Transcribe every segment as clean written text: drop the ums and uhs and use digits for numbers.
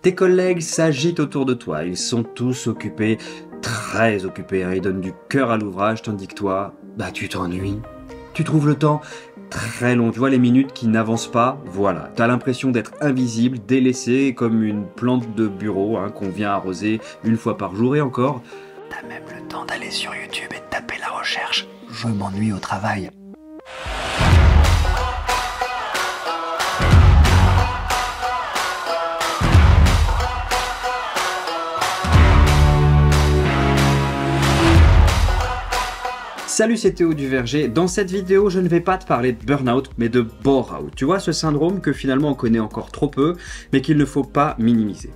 Tes collègues s'agitent autour de toi, ils sont tous occupés, très occupés, hein. Ils donnent du cœur à l'ouvrage, tandis que toi, tu t'ennuies. Tu trouves le temps très long, tu vois les minutes qui n'avancent pas, voilà. T'as l'impression d'être invisible, délaissé, comme une plante de bureau qu'on vient arroser une fois par jour et encore. T'as même le temps d'aller sur YouTube et de taper la recherche « Je m'ennuie au travail ». Salut, c'est Théo du Verger. Dans cette vidéo, je ne vais pas te parler de burn-out, mais de bore-out. Tu vois, ce syndrome que finalement on connaît encore trop peu, mais qu'il ne faut pas minimiser.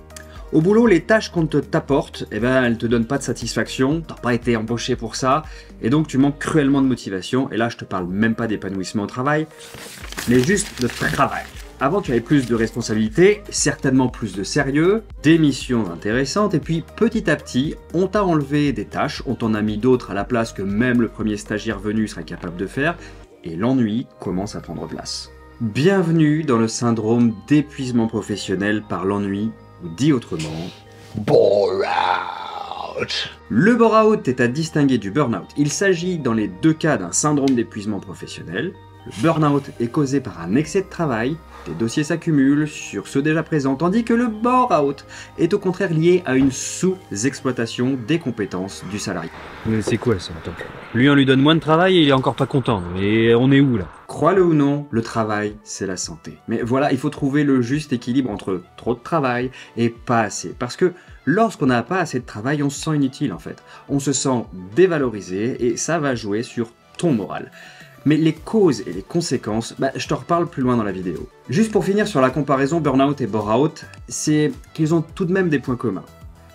Au boulot, les tâches qu'on t'apporte, elles te donnent pas de satisfaction, t'as pas été embauché pour ça, et donc tu manques cruellement de motivation, et là je te parle même pas d'épanouissement au travail, mais juste de travail. Avant, tu avais plus de responsabilités, certainement plus de sérieux, des missions intéressantes, et puis petit à petit, on t'a enlevé des tâches, on t'en a mis d'autres à la place que même le premier stagiaire venu serait capable de faire, et l'ennui commence à prendre place. Bienvenue dans le syndrome d'épuisement professionnel par l'ennui, ou dit autrement, bore-out. Le bore-out est à distinguer du burn-out. Il s'agit dans les deux cas d'un syndrome d'épuisement professionnel. Le burn-out est causé par un excès de travail, des dossiers s'accumulent sur ceux déjà présents, tandis que le bore-out est au contraire lié à une sous-exploitation des compétences du salarié. Mais c'est quoi ça? Attends. Lui, on lui donne moins de travail et il est encore pas content. Mais on est où là? Crois-le ou non, le travail, c'est la santé. Mais voilà, il faut trouver le juste équilibre entre trop de travail et pas assez. Parce que lorsqu'on n'a pas assez de travail, on se sent inutile en fait. On se sent dévalorisé et ça va jouer sur ton moral. Mais les causes et les conséquences, je t'en reparle plus loin dans la vidéo. Juste pour finir sur la comparaison burn-out et bore-out, c'est qu'ils ont tout de même des points communs.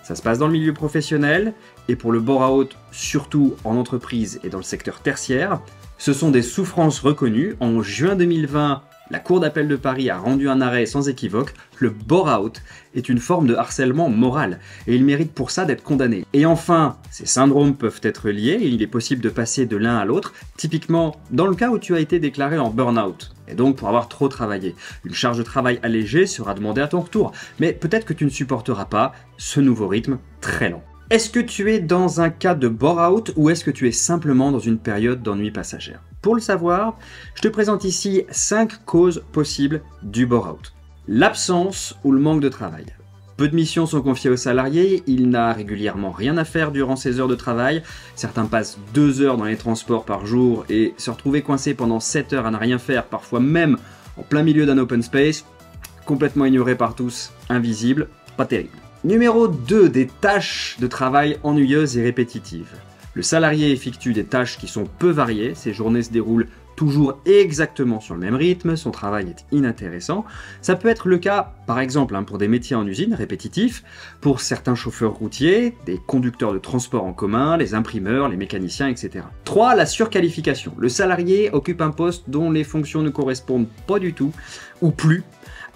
Ça se passe dans le milieu professionnel, et pour le bore-out, surtout en entreprise et dans le secteur tertiaire. Ce sont des souffrances reconnues. En juin 2020, la Cour d'appel de Paris a rendu un arrêt sans équivoque. Le bore-out est une forme de harcèlement moral, et il mérite pour ça d'être condamné. Et enfin, ces syndromes peuvent être liés, et il est possible de passer de l'un à l'autre, typiquement dans le cas où tu as été déclaré en burn-out, et donc pour avoir trop travaillé. Une charge de travail allégée sera demandée à ton retour, mais peut-être que tu ne supporteras pas ce nouveau rythme très lent. Est-ce que tu es dans un cas de bore-out ou est-ce que tu es simplement dans une période d'ennui passagère? Pour le savoir, je te présente ici 5 causes possibles du bore-out. L'absence ou le manque de travail. Peu de missions sont confiées aux salariés, il n'a régulièrement rien à faire durant ses heures de travail. Certains passent 2 heures dans les transports par jour et se retrouver coincés pendant 7 heures à ne rien faire, parfois même en plein milieu d'un open space, complètement ignoré par tous, invisible, pas terrible. Numéro 2, des tâches de travail ennuyeuses et répétitives. Le salarié effectue des tâches qui sont peu variées, ses journées se déroulent toujours exactement sur le même rythme, son travail est inintéressant. Ça peut être le cas, par exemple, pour des métiers en usine répétitifs, pour certains chauffeurs routiers, des conducteurs de transport en commun, les imprimeurs, les mécaniciens, etc. 3. La surqualification. Le salarié occupe un poste dont les fonctions ne correspondent pas du tout, ou plus,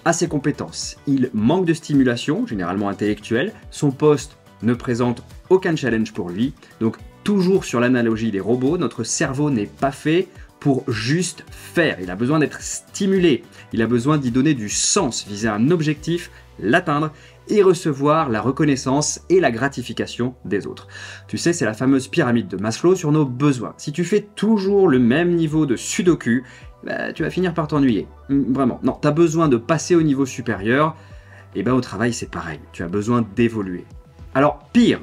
à ses compétences. Il manque de stimulation, généralement intellectuelle, son poste ne présente aucun challenge pour lui, donc toujours sur l'analogie des robots, notre cerveau n'est pas fait pour juste faire, il a besoin d'être stimulé, il a besoin d'y donner du sens, viser un objectif, l'atteindre et recevoir la reconnaissance et la gratification des autres. Tu sais, c'est la fameuse pyramide de Maslow sur nos besoins. Si tu fais toujours le même niveau de sudoku, tu vas finir par t'ennuyer. Vraiment, non, tu as besoin de passer au niveau supérieur, et au travail c'est pareil, tu as besoin d'évoluer. Alors pire,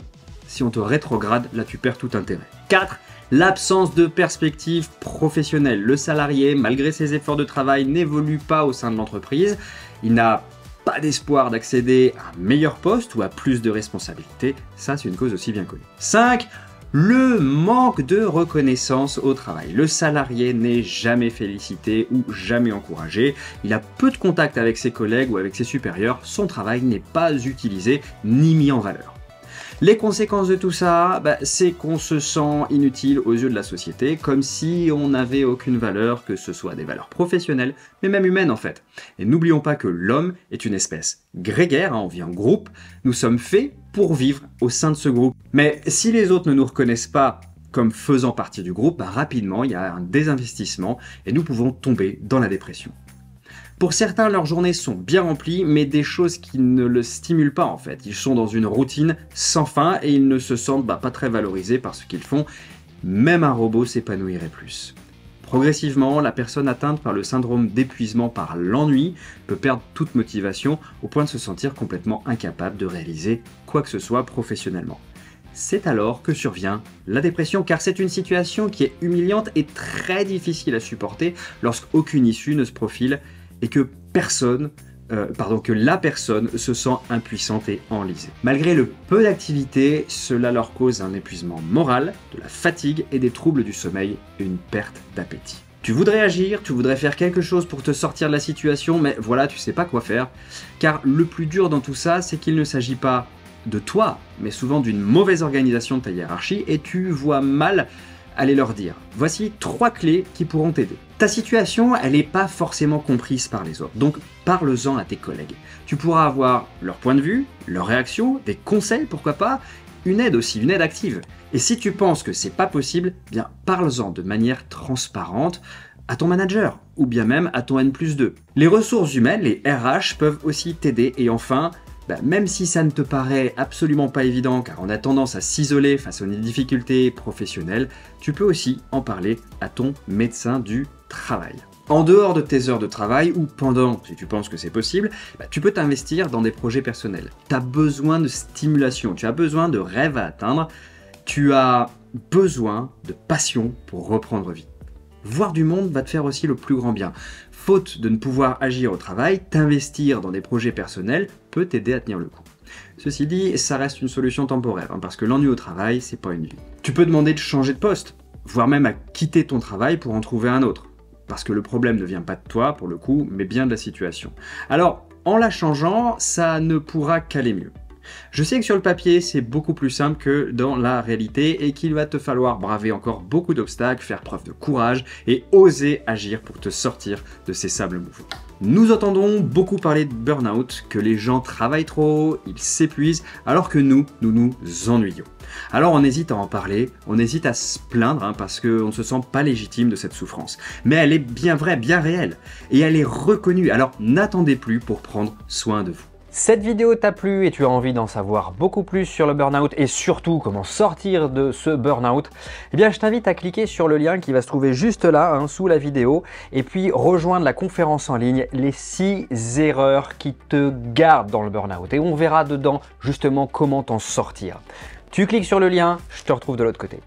si on te rétrograde, là tu perds tout intérêt. 4. L'absence de perspective professionnelle. Le salarié, malgré ses efforts de travail, n'évolue pas au sein de l'entreprise. Il n'a pas d'espoir d'accéder à un meilleur poste ou à plus de responsabilités. Ça, c'est une cause aussi bien connue. 5. Le manque de reconnaissance au travail. Le salarié n'est jamais félicité ou jamais encouragé. Il a peu de contact avec ses collègues ou avec ses supérieurs. Son travail n'est pas utilisé ni mis en valeur. Les conséquences de tout ça, c'est qu'on se sent inutile aux yeux de la société, comme si on n'avait aucune valeur, que ce soit des valeurs professionnelles, mais même humaines en fait. Et n'oublions pas que l'homme est une espèce grégaire, on vit en groupe, nous sommes faits pour vivre au sein de ce groupe. Mais si les autres ne nous reconnaissent pas comme faisant partie du groupe, rapidement il y a un désinvestissement et nous pouvons tomber dans la dépression. Pour certains, leurs journées sont bien remplies, mais des choses qui ne le stimulent pas en fait. Ils sont dans une routine sans fin et ils ne se sentent pas très valorisés par ce qu'ils font. Même un robot s'épanouirait plus. Progressivement, la personne atteinte par le syndrome d'épuisement par l'ennui peut perdre toute motivation au point de se sentir complètement incapable de réaliser quoi que ce soit professionnellement. C'est alors que survient la dépression, car c'est une situation qui est humiliante et très difficile à supporter lorsqu'aucune issue ne se profile et que la personne se sent impuissante et enlisée. Malgré le peu d'activité, cela leur cause un épuisement moral, de la fatigue et des troubles du sommeil et une perte d'appétit. Tu voudrais agir, tu voudrais faire quelque chose pour te sortir de la situation, mais voilà, tu sais pas quoi faire. Car le plus dur dans tout ça, c'est qu'il ne s'agit pas de toi, mais souvent d'une mauvaise organisation de ta hiérarchie, et tu vois mal aller leur dire. Voici 3 clés qui pourront t'aider. Ta situation, elle n'est pas forcément comprise par les autres, donc parle-en à tes collègues. Tu pourras avoir leur point de vue, leur réaction, des conseils, pourquoi pas, une aide aussi, une aide active. Et si tu penses que c'est pas possible, bien parle-en de manière transparente à ton manager, ou bien même à ton N+2. Les ressources humaines, les RH, peuvent aussi t'aider, et enfin, même si ça ne te paraît absolument pas évident, car on a tendance à s'isoler face aux difficultés professionnelles, tu peux aussi en parler à ton médecin du travail. En dehors de tes heures de travail, ou pendant, si tu penses que c'est possible, tu peux t'investir dans des projets personnels. Tu as besoin de stimulation, tu as besoin de rêves à atteindre, tu as besoin de passion pour reprendre vie. Voir du monde va te faire aussi le plus grand bien. Faute de ne pouvoir agir au travail, t'investir dans des projets personnels peut t'aider à tenir le coup. Ceci dit, ça reste une solution temporaire, parce que l'ennui au travail, c'est pas une vie. Tu peux demander de changer de poste, voire même à quitter ton travail pour en trouver un autre. Parce que le problème ne vient pas de toi, pour le coup, mais bien de la situation. Alors, en la changeant, ça ne pourra qu'aller mieux. Je sais que sur le papier, c'est beaucoup plus simple que dans la réalité et qu'il va te falloir braver encore beaucoup d'obstacles, faire preuve de courage et oser agir pour te sortir de ces sables mouvants. Nous entendons beaucoup parler de burn-out, que les gens travaillent trop, ils s'épuisent, alors que nous nous ennuyons. Alors on hésite à en parler, on hésite à se plaindre parce qu'on ne se sent pas légitime de cette souffrance. Mais elle est bien vraie, bien réelle, et elle est reconnue, alors n'attendez plus pour prendre soin de vous. Cette vidéo t'a plu et tu as envie d'en savoir beaucoup plus sur le burn-out et surtout comment sortir de ce burn-out, eh bien je t'invite à cliquer sur le lien qui va se trouver juste là, sous la vidéo, et puis rejoindre la conférence en ligne, les 6 erreurs qui te gardent dans le burn-out. Et on verra dedans justement comment t'en sortir. Tu cliques sur le lien, je te retrouve de l'autre côté.